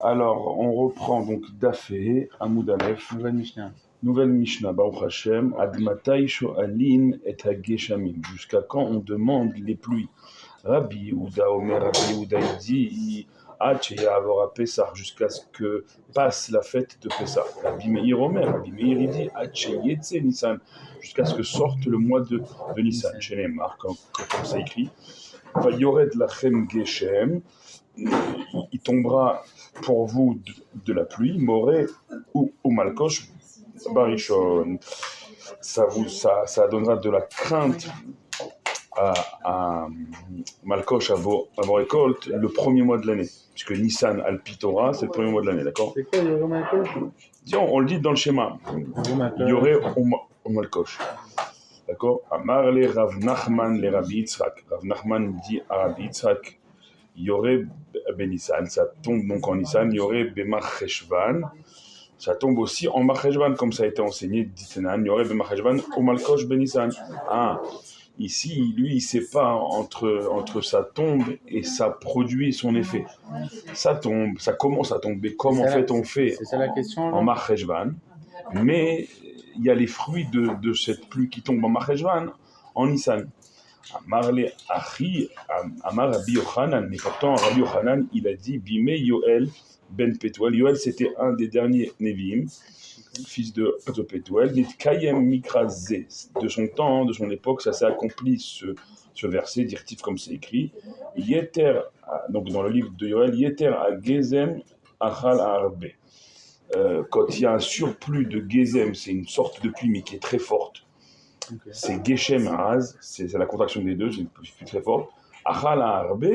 Alors, on reprend donc Dafé, Amoud Aleph, Nouvelle Mishnah. nouvelle Mishnah, Baruch Hashem, Admatai Sho'alin et Hageshamim. Jusqu'à quand on demande les pluies? Rabbi Yehuda, Omer, Rabbi Yehuda, il dit Ya'avor Pessah, jusqu'à ce que passe la fête de Pessah. Rabbi Meir Omer, Rabbi Meir, il dit Yetse Nissan, jusqu'à ce que sorte le mois de Nissan. Chez les marques, comme ça écrit. Vayored Lachem Geshem, il tombera pour vous de la pluie, Moré ou Malkosh Barishon. Ça donnera de la crainte à Malkosh, à vos récoltes, le premier mois de l'année. Puisque Nissan Alpitora, c'est le premier mois de l'année, d'accord? C'est quoi le Malkosh? Tiens, on le dit dans le schéma. Il y aurait au Malkosh. D'accord? Amar le Rav Nachman le Rabbi Yitzhak. Rav Nachman dit à Rabbi Yitzhak, il y aurait Ben Nissan, ça tombe donc en Nissan, il y aurait Bemar Cheshvan, ça tombe aussi en Mar Cheshvan, comme ça a été enseigné, Ditenan, il y aurait Bemar Cheshvan au Malkosh Ben Nissan. Ah, ici, lui, il ne sait pas entre ça tombe et ça produit son effet. Ça tombe, ça commence à tomber, comme en fait on fait c'est ça la question, en Mar Cheshvan, mais il y a les fruits de cette pluie qui tombe en Mar Cheshvan en Nissan. Amar le Achi, Amar Rabbi Yochanan, mais pourtant Rabbi Yochanan, il a dit Bime Yoel ben Petuel. Yoel, c'était un des derniers Nevi'im, fils de Petuel. Nitkayem Mikrazé, de son temps, de son époque, ça s'est accompli ce verset, dirtif comme c'est écrit. Yeter, donc dans le livre de Yoel, Yeter a Gezem Achal Arbe. Quand il y a un surplus de Gezem, c'est une sorte de pluie, mais qui est très forte. Okay. C'est Geshem Az, c'est la contraction des deux, c'est une pluie très forte. Achal Arbe,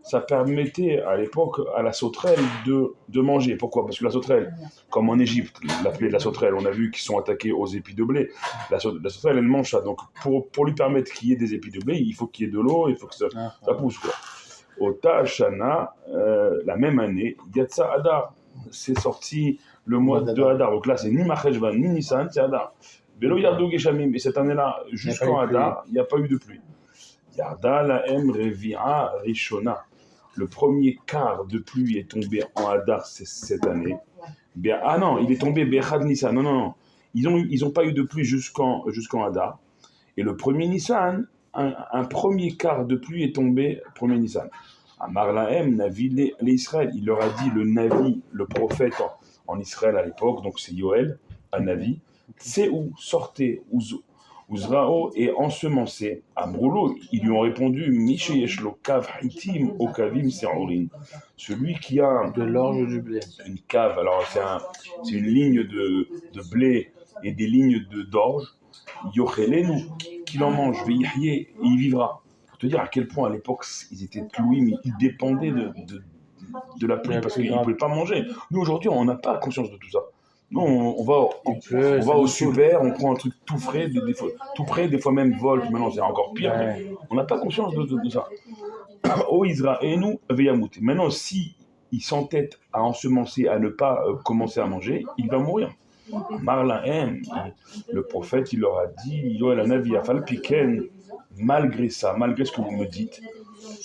ça permettait à l'époque à la sauterelle de manger. Pourquoi? Parce que la sauterelle, comme en Égypte, la plaie de la sauterelle, on a vu qu'ils sont attaqués aux épis de blé. La sauterelle, elle mange ça. Donc pour lui permettre qu'il y ait des épis de blé, il faut qu'il y ait de l'eau, il faut que ça pousse, quoi. Au Ta'ashana, la même année, Yatsa Adar, c'est sorti le mois de Adar. Donc là, c'est ni Macheshvan, ni Nissan, c'est Adar. Velo Yardo Geshamim, et cette année-là, jusqu'en Adar, il n'y a pas eu de pluie. Yarda Laem Revi'a Rishona. Le premier quart de pluie est tombé en Adar cette année. Ah non, il est tombé Bechad Nissan. Non. Ils ont pas eu de pluie jusqu'en Adar. Et le premier Nissan, un premier quart de pluie est tombé premier Nissan. Amar Laem Navi l'Israël. Il leur a dit le Navi, le prophète en Israël à l'époque, donc c'est Yoel, un Navi. C'est où sortez Uzrao et ensemencé. Amroulo, ils lui ont répondu Mishe Yeshlo Kav Hitim Okavim Serorin. Celui qui a de l'orge du blé. Une cave, alors c'est une ligne de blé et des lignes d'orge. Yochelenu, qu'il en mange, Veihye, et il vivra. Pour te dire à quel point à l'époque ils étaient cloués, mais ils dépendaient de la pluie parce qu'ils ne pouvaient pas manger. Nous aujourd'hui, on n'a pas conscience de tout ça. Nous, on va au super, on prend un truc tout frais, tout près, des fois même Volt, maintenant c'est encore pire, mais on n'a pas conscience de ça. O Isra et nous, Veyamut. Maintenant, si il s'entête à ensemencer, à ne pas commencer à manger, il va mourir. Marlahem, le prophète, il leur a dit, Yoel Anavi Afal Piken, malgré ça, malgré ce que vous me dites,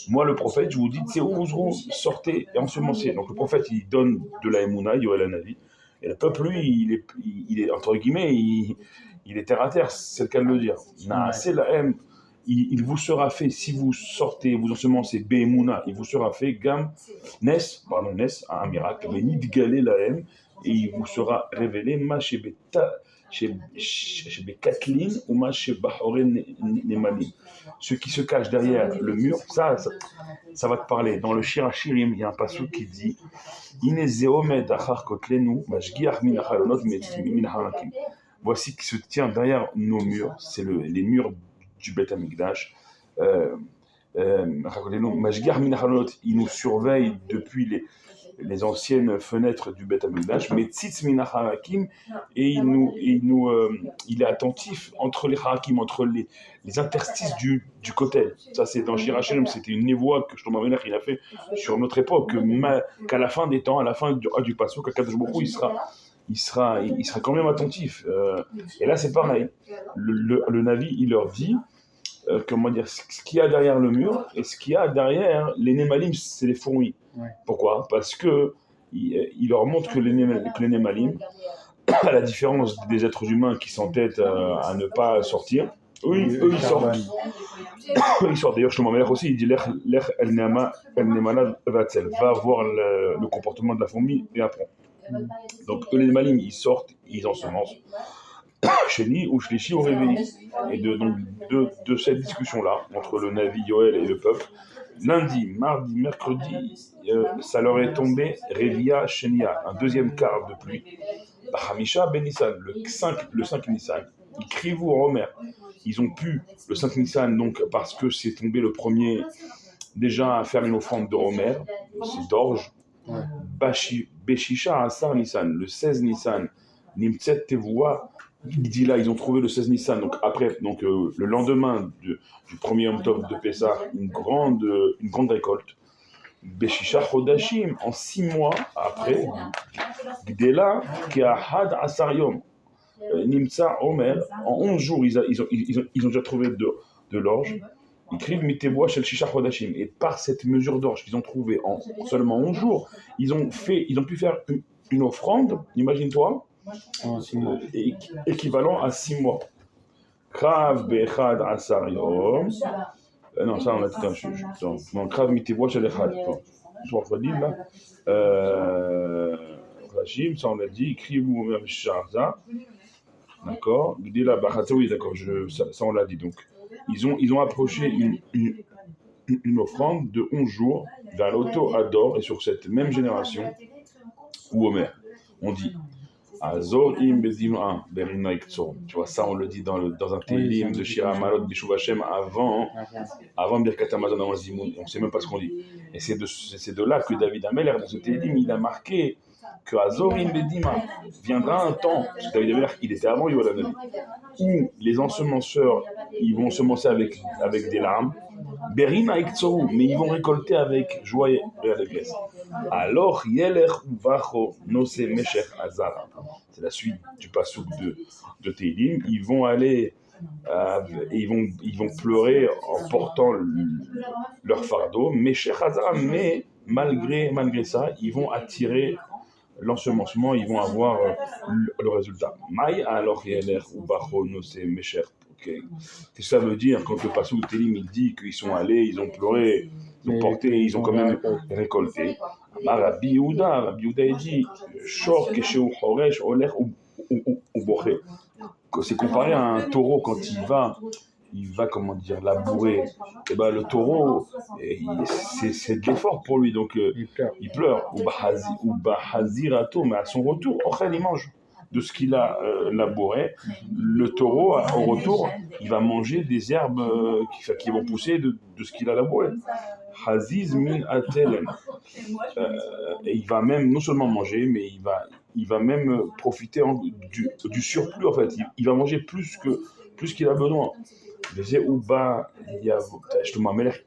moi le prophète, je vous dis, c'est où vous sortez et ensemencez. Donc le prophète, il donne de la Emouna, Yoel Anavi, et le peuple, lui, il est entre guillemets, il est terre à terre, c'est le cas de le dire. C'est la haine. Il vous sera fait, si vous sortez, vous ensemencez Be'emouna, il vous sera fait Gam, Nes, un miracle, mais ni de galer la haine, et il vous sera révélé Ma Shebekatlin ou Ma Shebahoren Nemalim. Ce qui se cache derrière le mur, ça va te parler. Dans le Shir HaShirim, il y a un passage qui dit voici qui se tient derrière nos murs, c'est les murs du Beth Amikdash. Il nous surveille depuis les anciennes fenêtres du Beth Amikdash, mais Tzitz min harakim, et il est attentif entre les harakim, entre les interstices du kotel. Ça, c'est dans Shir HaShirim, c'était une névoie que Shlomo Amelech il a fait sur notre époque, qu'à la fin des temps, à la fin du Passouk, Akadosh Baruch Hu, il sera quand même attentif. Et là, c'est pareil. Le Navi, il leur dit, ce qu'il y a derrière le mur et ce qu'il y a derrière les Némalim, c'est les fourmis. Ouais. Pourquoi? Parce que il leur montre que les Némalim, à la différence des êtres humains qui s'entêtent à ne pas sortir, eux ils sortent. Ils sortent. D'ailleurs, Shlomo Melech aussi, il dit Lech el Nemana Vatzel, va voir le comportement de la fourmi et apprends. Donc, eux les Némalim, ils sortent, ils ensemencent. Chéni ou Shlishi au réveil. Et de cette discussion-là, entre le Navi Yoel et le peuple, lundi, mardi, mercredi, ça leur est tombé Revia Shenia, un deuxième quart de pluie. Hamisha Ben Nissan, le 5 Nissan. Ils crient vous en Omer. Ils ont pu, le 5 Nissan, donc, parce que c'est tombé le premier, déjà à faire une offrande de Omer, c'est d'orge. Beshisha Asar Nissan, le 16 Nissan, Nimtset Tevoua, dit là, ils ont trouvé le 16 Nissan, donc après, le lendemain du premier Yom Tov de Pessah, une grande récolte. Beshisha Chodashim, en 6 mois après, Gdela Keahad Asar Yom, Nimtsa Omer, en 11 jours, ils ont déjà trouvé de l'orge. Ils écrivent Miteboa Shel Shisha Chodashim, et par cette mesure d'orge qu'ils ont trouvée en seulement 11 jours, ils ont pu faire une offrande, imagine-toi, équivalent à 6 mois. Krav Bechad Asar Yom. Non, ça on a dit. Non, Krav Miteboa Shel Echad. Je vois pas dire là. Rachim, ça on l'a dit. Écrivez-vous Sharza. D'accord. Gdela Bachatze, oui, d'accord. Ça on l'a dit. Donc, ils ont approché une offrande de 11 jours vers l'auto Ador, et sur cette même génération où Omer, on dit Azor im bedima berina iktsor. Tu vois, ça on le dit dans un télim de Shira Malot Bishuv Hashem avant Birkat Hamazon avant Zimoun. On ne sait même pas ce qu'on dit. Et c'est de là que David Ameler, dans ce télim, il a marqué que Azor im bedima viendra un temps, parce que David Ameler, il était avant Yoel Hanavi, où les ensemenceurs, ils vont semencer avec des larmes. Berina Iktsoru, mais ils vont récolter avec joie et allégresse. Alors, Yeler Uvacho Nose Meshech Azara. C'est la suite du passouk de Teilim. Ils vont aller et ils vont pleurer en portant leur fardeau. Meshech Azara, mais malgré ça, ils vont attirer l'ensemencement, ils vont avoir le résultat. Maï alors Yeler Uvacho Nose Meshech. Qu'est-ce que ça veut dire quand le passouk de Télim il dit qu'ils sont allés, ils ont pleuré, ils ont porté, ils ont quand même récolté. Rabbi Yehuda il dit Shor Keshehu Horesh Oler ou Boché. C'est comparé à un taureau quand il va comment dire labourer. Et ben le taureau, c'est de l'effort pour lui, donc il pleure. Ou Bahazirato, mais à son retour, il mange de ce qu'il a labouré. Le taureau, au retour, il va manger des herbes qui vont pousser de ce qu'il a labouré. Haziz min atelen. Et il va même non seulement manger, mais il va même profiter du surplus en fait. Il va manger plus qu'il a besoin. Shlomo Melech,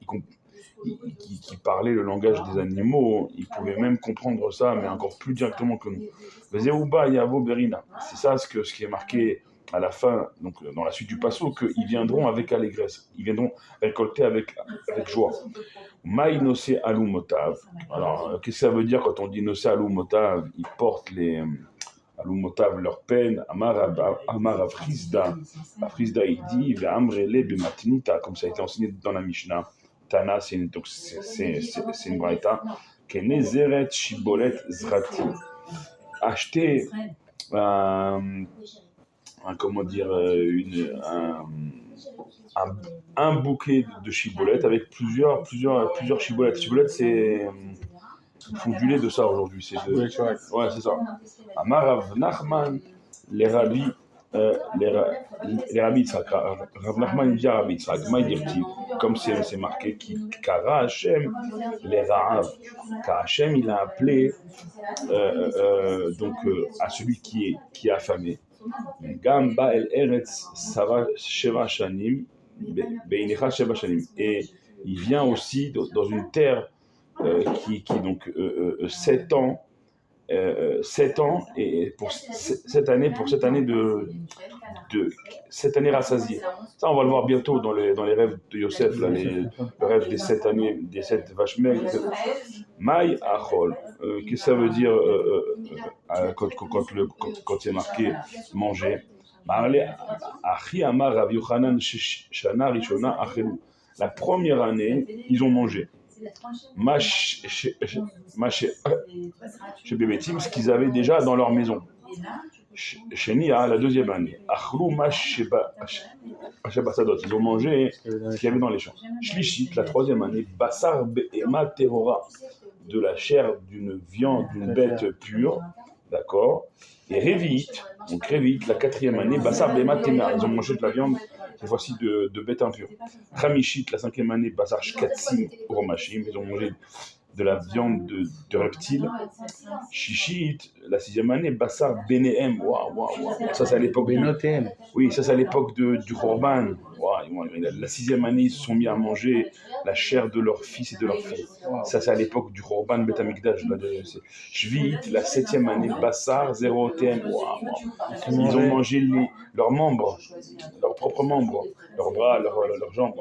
qui parlait le langage des animaux, il pouvait même comprendre ça, mais encore plus directement que nous. C'est ça ce qui est marqué à la fin, donc dans la suite du passo, qu'ils viendront avec allégresse, ils viendront récolter avec joie. Maï nosé alou motav. Alors, qu'est-ce que ça veut dire quand on dit nosé alou motav? Ils portent les alou motav leur peine. Amar Afrizda. Afrizda il dit ve'amrele bematnita, comme ça a été enseigné dans la Mishnah. Tana, c'est une braïta. Kenezeret shibolet zrati. Acheter comment dire, un bouquet de chiboulettes avec plusieurs chiboulettes. Chiboulettes, c'est ils font du lait de ça aujourd'hui. Ouais, c'est ça. Amar Rav Nachman, les rabbis Yitzhak. Rav Nachman dit à Rabbi Yitzhak, comme c'est marqué, Kara Hashem, les Ra'av. Car Hashem, il a appelé à celui qui est affamé. Gam Ba'el Eretz Sava Sheva Shanim, Be'inecha Sheva Shanim. Et il vient aussi dans une terre qui donc 7 ans 7 ans, et pour cette année, cette année rassasiée. Ça, on va le voir bientôt dans les rêves de Yosef, là, le rêve des 7 années, des 7 vaches maigres. Maï achol. Qu'est-ce que ça veut dire quand c'est marqué manger? La première année, ils ont mangé. Chez Bébetim, ce qu'ils avaient déjà dans leur maison. Chez Nia, la deuxième année. Ils ont mangé ce qu'il y avait dans les champs. Shlishit, la troisième année. Basar be'ema terora, de la chair d'une viande, d'une bête pure. D'accord. Et Révit, donc Révit, la quatrième année. Basar be'ema tema, ils ont mangé de la viande, cette fois-ci de bête impure. Chamishit, la cinquième année. Basar shkatsim romashim, ils ont mangé de la viande de reptiles. Shishit, la sixième année, Bassar Benehem. Waouh. Ça, c'est à l'époque oui, ça, c'est à l'époque du Korban. La sixième année, ils se sont mis à manger la chair de leurs fils et de leurs filles. Ça, c'est à l'époque du Korban Bet Amikdash. Shvit, la septième année, Bassar Zéro TM. Ils ont mangé leurs membres, leurs propres membres, leurs bras, leurs jambes.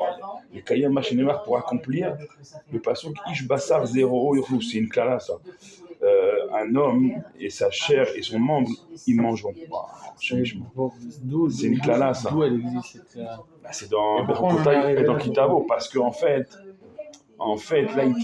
Les Kayam Machinemar pour accomplir le passouk Ish Bassar Zéro Yochou. C'est une clara, ça. Un homme et sa chair et son membre, ils mangeront. C'est une clara, ça. D'où elle existe cette c'est dans Kitavo, parce qu'en fait, là, il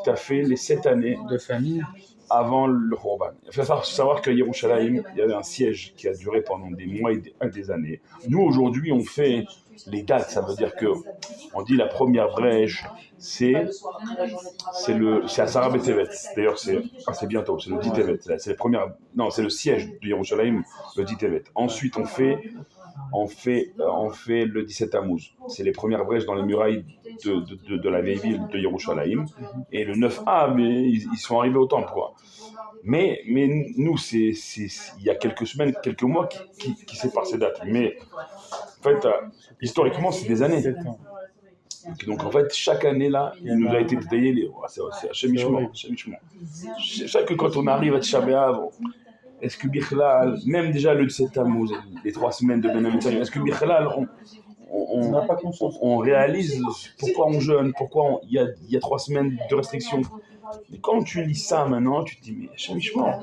t'a fait les 7 années de famille avant le Khorban. Il faut savoir qu'à Yerushalayim, il y avait un siège qui a duré pendant des mois et des années. Nous, aujourd'hui, on fait les dates. Ça veut dire qu'on dit la première brèche, c'est à Sarah Betevet. D'ailleurs, c'est bientôt, c'est le 10 Tevet. C'est le siège de Yerushalayim, le 10 Tevet. Ensuite, on fait le 17 Tammuz. C'est les premières brèches dans les murailles de la vieille ville de Yerushalayim. Et le 9 Av, ils sont arrivés au temple, quoi. Mais nous, il y a quelques semaines, quelques mois qui séparent ces dates. Mais en fait, historiquement, c'est des années. Donc en fait, chaque année là, il nous a été détaillé c'est chemichement. C'est ça que quand on arrive à Tisha B'Av, est-ce que Bichlal, même déjà le 17 Tammuz, les 3 semaines de Ben Amitzayim, est-ce que Bichlal, on réalise pourquoi on jeûne, pourquoi il y a 3 semaines de restrictions. Mais quand tu lis ça maintenant, tu te dis, mais chemichement.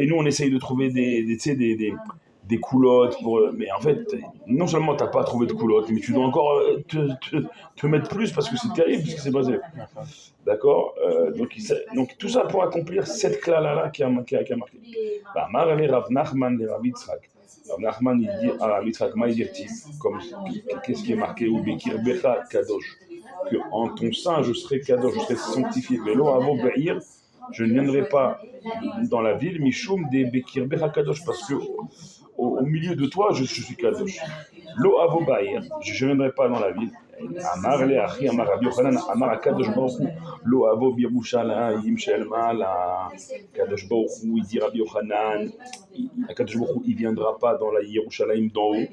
Et nous, on essaye de trouver des coulottes mais en fait, non seulement tu n'as pas trouvé de coulottes, mais tu dois encore te mettre plus parce que c'est terrible ce qui s'est passé. D'accord. Donc tout ça pour accomplir cette clara-là qui a marqué. Rav Nachman et Rav Yitzhak. Rav Nachman, il dit à Rav Yitzhak, qu'est-ce qui est marqué ou Bekir Becha Kadosh, que en ton sein je serai Kadosh, je serai sanctifié. Velo Avo Be'ir, je ne viendrai pas dans la ville, Mishum des Bekir Becha Kadosh, parce que au milieu de toi, je suis Kadosh. Lo Avo Ba'ir, je ne viendrai pas dans la ville. Amar le Achi, Amar Rabbi Yochanan, Amar Akadosh Baruch Hu, Lo Avo Birushalayim Shel Ma'ala. Kadosh Baruch Hu, il dit Rabbi Yochanan, Akadosh Baruch Hu, il ne viendra pas dans la Yerushalayim d'en haut,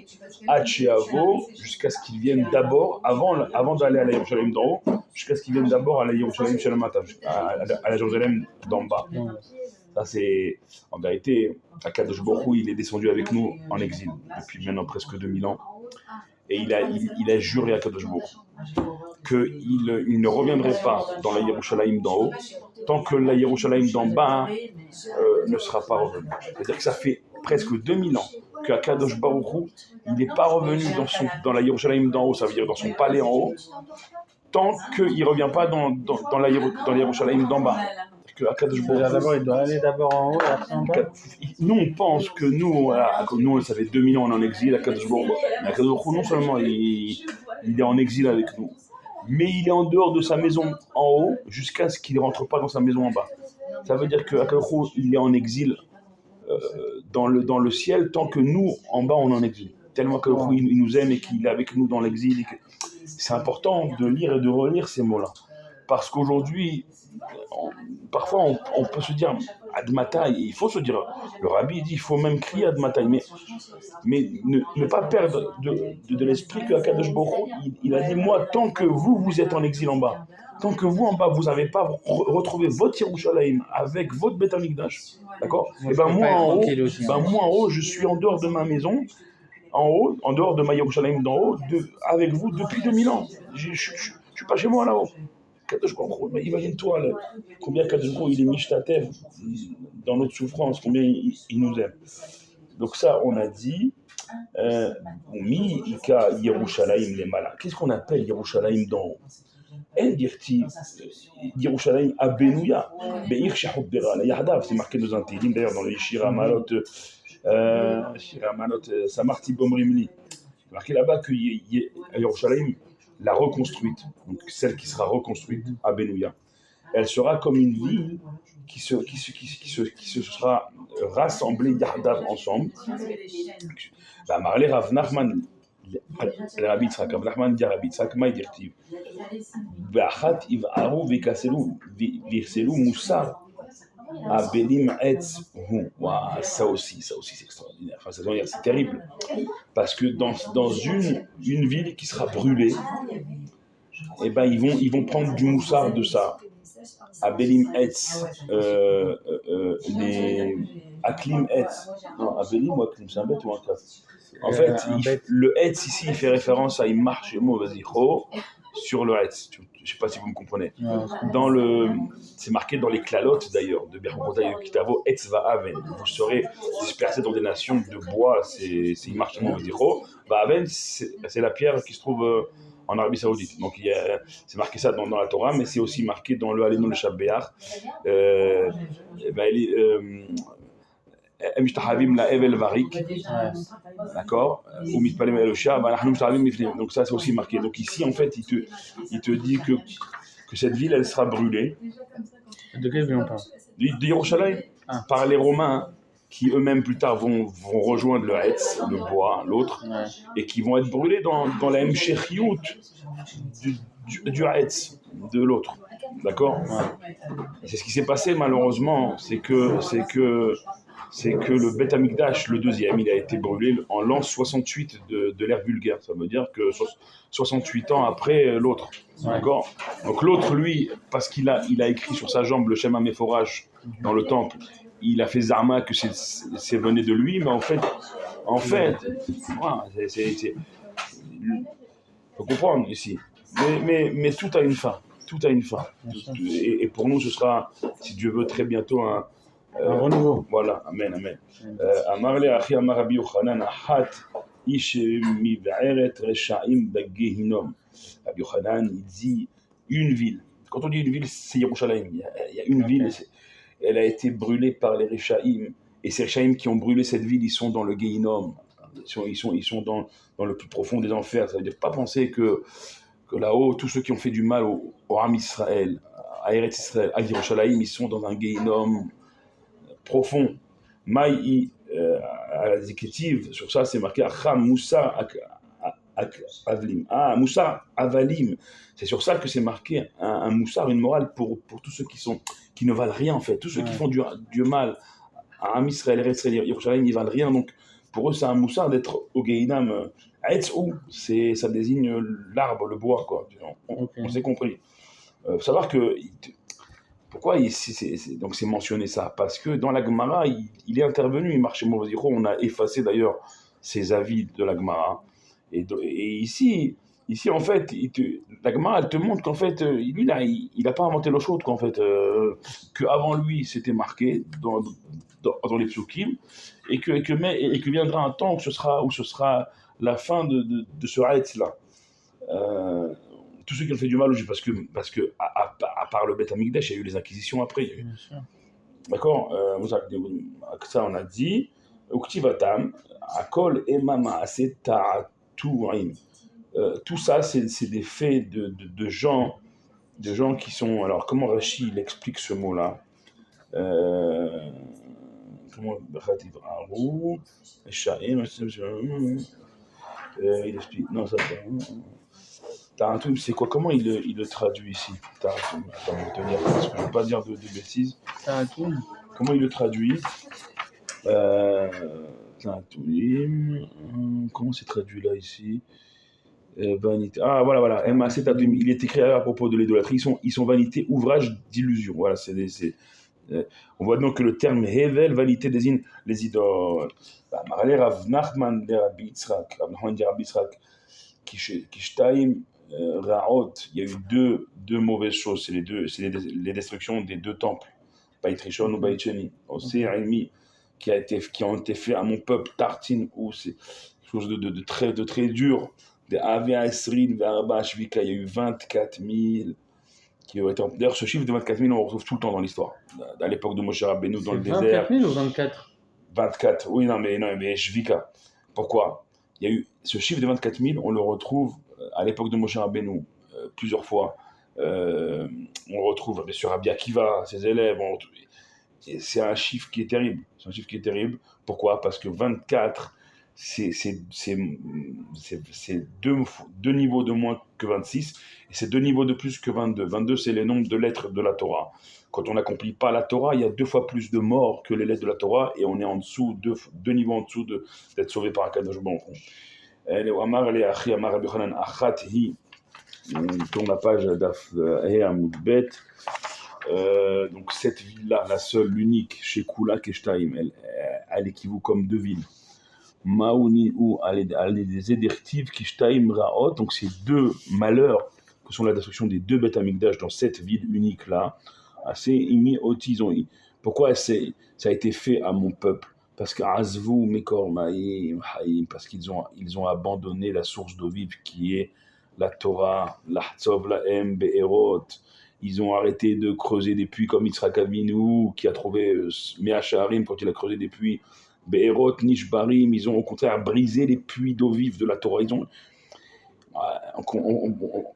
Ad She'avo, jusqu'à ce qu'il vienne d'abord, avant d'aller à la Yerushalayim d'en haut, jusqu'à ce qu'il vienne d'abord à la Yerushalayim Shel Ma'ala, à la Jérusalem d'en bas. Ça, c'est, en vérité, Akadosh Baruch Hu, il est descendu avec nous en exil depuis maintenant presque 2000 ans. Et il a juré à Kadosh Baruch qu'il ne reviendrait pas dans la Yerushalayim d'en haut tant que la Yerushalayim d'en bas ne sera pas revenu. C'est-à-dire que ça fait presque 2000 ans que Kadosh Baruch Hu, il n'est pas revenu dans la Yerushalayim d'en haut, ça veut dire dans son palais en haut, tant qu'il ne revient pas dans la Yerushalayim d'en bas. D'abord, il doit aller d'abord en haut et après en bas. Nous, on pense que nous, ça fait 2000 ans on est en exil à Kadosh Baruch Hu. Mais Kadosh Baruch Hu, non seulement il est en exil avec nous, mais il est en dehors de sa maison en haut jusqu'à ce qu'il ne rentre pas dans sa maison en bas. Ça veut dire que Kadosh Baruch Hu, il est en exil dans le ciel tant que nous, en bas, on est en exil. Tellement que Kadosh Baruch Hu, il nous aime et qu'il est avec nous dans l'exil. C'est important de lire et de relire ces mots-là. Parce qu'aujourd'hui, parfois on peut se dire, Admatai, il faut se dire, le rabbi dit, il faut même crier Admatai, mais ne pas perdre de l'esprit que Akadosh Baruch Hu, il a dit, moi, tant que vous êtes en exil en bas, tant que vous en bas, vous n'avez pas retrouvé votre Yerushalayim avec votre Beth Amikdash, d'accord? Et ben moi en haut, je suis en dehors de ma maison, en haut, en dehors de ma Yerushalayim d'en haut, avec vous depuis 2000 ans. Je ne suis pas chez moi là-haut. Kadosh Baruch Hu, imagine-toi combien Kadosh Baruch Hu, il est Mishtatev dans notre souffrance, combien il nous aime. Donc ça, on a dit, Mi Ika Yerushalayim les malins. Qu'est-ce qu'on appelle Yerushalayim d'en haut? En dirti Yerushalayim Abenouya, Be'ir Shahub Bera, Yahdav, c'est marqué dans un télim, d'ailleurs dans les Shira Malot, Samarti Bomrimli. C'est marqué là-bas que Yerushalayim, la reconstruite, donc celle qui sera reconstruite à Benouya, elle sera comme une ville qui se sera rassemblée Yahdav ensemble. Marlé Rav Nachman, Rabbi Yitzhak, Rav Nachman dit Rabbi Yitzhak, ma dirtiv. Ba'achat iv'aru v'kaselu v'irselu musar abelim etz hu. Ça aussi c'est extraordinaire. Enfin, c'est terrible parce que dans une ville qui sera brûlée, eh ben ils vont prendre du moussard de ça. Abelim etz, les Aklim etz. Non, Abelim ou Aklim, c'est un bête ou un kaf? En fait, le etz ici, il fait référence à il marche sur le etz. Je ne sais pas si vous me comprenez. C'est marqué dans les clalotes d'ailleurs de Berkota Yokitavo, etz va aven. Vous serez dispersés dans des nations de bois. C'est il marche va aven, c'est la pierre qui se trouve en Arabie Saoudite. Donc c'est marqué ça dans la Torah, mais c'est aussi marqué dans le Alenu le Shabbeach. D'accord, donc ça c'est aussi marqué. Donc ici en fait il te dit que cette ville elle sera brûlée. De quelle ville on parle? De Yerushalayim, par les Romains qui eux-mêmes plus tard vont rejoindre le Hetz, le bois, l'autre, et qui vont être brûlés dans la Mshechiout du Hetz, de l'autre. D'accord? C'est ce qui s'est passé malheureusement, c'est que le Beth Amikdash, le deuxième, il a été brûlé en l'an 68 de l'ère vulgaire. Ça veut dire que 68 ans après l'autre. D'accord? Donc l'autre, lui, parce qu'il a écrit sur sa jambe le Shema Meforach dans le temple, il a fait Zarma que c'est venu de lui, mais en fait, faut comprendre ici. Mais tout a une fin. Tout a une fin. Et pour nous, ce sera, si Dieu veut, très bientôt un renouveau. Voilà, amen. Amar le Achi Amar Rabbi Yochanan, Ahat ish miv'eret reshaim bagehinom. Rabbi Yochanan, il dit une ville. Quand on dit une ville, c'est Yerushalayim. Il y a une ville, elle a été brûlée par les Reshaim. Et ces Reshaim qui ont brûlé cette ville, ils sont dans le Gehinom. Ils sont dans le plus profond des enfers. Ça veut dire pas penser que là-haut, tous ceux qui ont fait du mal au Am Israël, à Eretz Israël, à Yerushalayim, ils sont dans un Gehinom profond. Maï à la Ziketiv, sur ça c'est marqué Acham Moussa Avalim. Moussa Avalim. C'est sur ça que c'est marqué un moussard, une morale pour tous ceux qui ne valent rien en fait. Tous ceux qui font du mal à Am Israël, Yerushalayim, ils valent rien. Donc pour eux c'est un moussard d'être au Gehinam. Etzou, ça désigne l'arbre, le bois, quoi. On s'est compris. Faut savoir que pourquoi donc c'est mentionné ça? Parce que dans la Gemara, il est intervenu, il marchait mauvais. On a effacé d'ailleurs ses avis de la Gemara. Et ici en fait, la Gemara, elle te montre qu'en fait, lui là, il n'a pas inventé l'eau chaude, qu'en fait, qu'avant lui, c'était marqué dans les psukim, et que viendra un temps où ce sera la fin de ce Haït là. Tous ceux qui ont fait du mal, parce que à part le Beth Amikdash, il y a eu les inquisitions après. D'accord, ça on a dit. Uktivatam, Akol Emama Aseta'atu'im. Tout ça, c'est des faits de gens qui sont. Alors, comment Rashi il explique ce mot-là? Comment il explique. Non, ça. Ta'atum, c'est quoi? Comment il le traduit ici? Ta'atum. Attends, je vais te dire, parce que je ne veux pas dire de bêtises. Ta'atum. comment ils le traduisent comment c'est traduit là ici vanité. Ah voilà. Il est écrit à propos de l'idolâtrie. Ils sont vanité, ouvrage d'illusion. Voilà, on voit donc que le terme Hevel, vanité, désigne les idoles. Marale Rav Nachman de Rabbi Yitzhak, Rav Nachman de Rabbi Yitzhak, Kishtaim Raot, il y a eu deux mauvaises choses, c'est les destructions des deux temples, Beit Rishon ou Beit Sheni, aussi Aimi, qui ont été faits à mon peuple, Tartin, où c'est quelque chose de très dur, de Avia Esrin, Verba Shvika, il y a eu 24 000 qui ont été. D'ailleurs, ce chiffre de 24 000, on le retrouve tout le temps dans l'histoire. À l'époque de Moshe Rabbeinu, dans le désert. 24 000 ou 24 24, oui, non, mais Shvika. Pourquoi? Il y a eu ce chiffre de 24 000, on le retrouve à l'époque de Moshe Rabbeinu plusieurs fois. On le retrouve bien sûr Rabbi Akiva, ses élèves. C'est un chiffre qui est terrible. C'est un chiffre qui est terrible. Pourquoi? Parce que 24, c'est deux niveaux de moins que 26, et c'est deux niveaux de plus que 22. 22, c'est les nombres de lettres de la Torah. Quand on n'accomplit pas la Torah, il y a 2 fois plus de morts que les lettres de la Torah, et on est en dessous, deux niveaux en dessous d'être sauvé par Akadosh Baruch Hu. On tourne la page d'Af Amoud Bet. Donc cette ville-là, la seule, l'unique, chez Kula Keshtaim, elle équivaut comme 2 villes. Maouni ou les édertives Kishtaim Raot, donc ces 2 malheurs que sont la destruction des 2 Beth Amikdash dans cette ville unique-là. Assez imi otizon. Pourquoi ça a été fait à mon peuple? Parce que Azvu Mekor Maïm Haïm, parce qu'ils ont abandonné la source d'eau vive qui est la Torah, l'Ahtzov Lahem Be'erot. Ils ont arrêté de creuser des puits comme Yitzhak Avinu, qui a trouvé Mea Sha'arim quand il a creusé des puits. Be'erot Nishbarim, ils ont au contraire brisé les puits d'eau vive de la Torah.